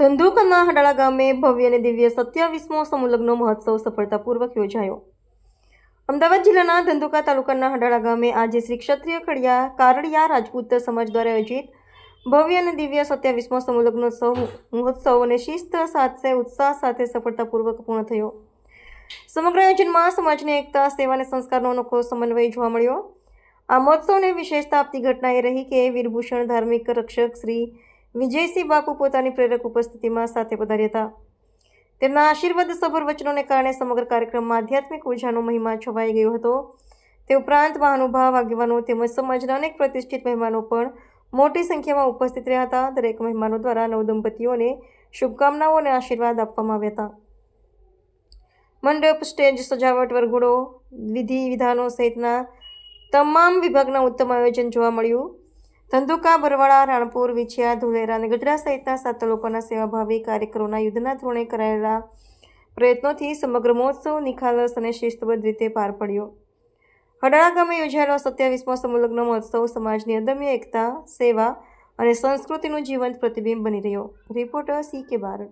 ધંધુકાના હડાળા ગામે ભવ્ય અને દિવ્ય 27મો સમૂહ લગ્ન મહોત્સવ સફળતાપૂર્વક યોજાયો। અમદાવાદ જિલ્લાના ધંધુકા તાલુકાના હડાળા ગામે આજે શ્રી ક્ષત્રિય કારડિયા રાજપૂત સમાજ દ્વારા આયોજિત ભવ્ય અને દિવ્ય 27મો સમૂહ લગ્ન મહોત્સવ અને શિસ્ત સાથે ઉત્સાહ સાથે સફળતાપૂર્વક પૂર્ણ થયો। સમગ્ર આયોજનમાં સમાજની એકતા, સેવા અને સંસ્કારનો અનોખો સમન્વય જોવા મળ્યો। આ મહોત્સવને વિશેષતા આપતી ઘટના એ રહી કે વીરભૂષણ ધાર્મિક રક્ષક શ્રી વિજયસિંહ બાપુ પોતાની પ્રેરક ઉપસ્થિતિમાં સાથે પધાર્યા હતા। તેમના આશીર્વાદ સભર વચનોને કારણે સમગ્ર કાર્યક્રમમાં આધ્યાત્મિક ઉર્જાનો મહિમા છવાઈ ગયો હતો। તે ઉપરાંત મહાનુભાવ આગેવાનો તેમજ સમાજના અનેક પ્રતિષ્ઠિત મહેમાનો પણ મોટી સંખ્યામાં ઉપસ્થિત રહ્યા હતા। દરેક મહેમાનો દ્વારા નવદંપતીઓને શુભકામનાઓ અને આશીર્વાદ આપવામાં આવ્યા હતા। મંડપ, સ્ટેજ સજાવટ, વરઘોડો, વિધિ વિધાનો સહિતના તમામ વિભાગના ઉત્તમ આયોજન જોવા મળ્યું। ધંધુકા, બરવાળા, રાણપુર, વિછિયા, ધુલેરા અને ગઢડા સહિતના 7 તાલુકાના સેવાભાવી કાર્યકરોના યુદ્ધના ધોરણે કરાયેલા પ્રયત્નોથી સમગ્ર મહોત્સવ નિખાલસ અને શિસ્તબદ્ધ રીતે પાર પડ્યો। હડાળા ગામે યોજાયેલો 27મો સમૂહ લગ્ન મહોત્સવ સમાજની અદમ્ય એકતા, સેવા અને સંસ્કૃતિનું જીવંત પ્રતિબિંબ બની રહ્યો। Reporter CK Barad.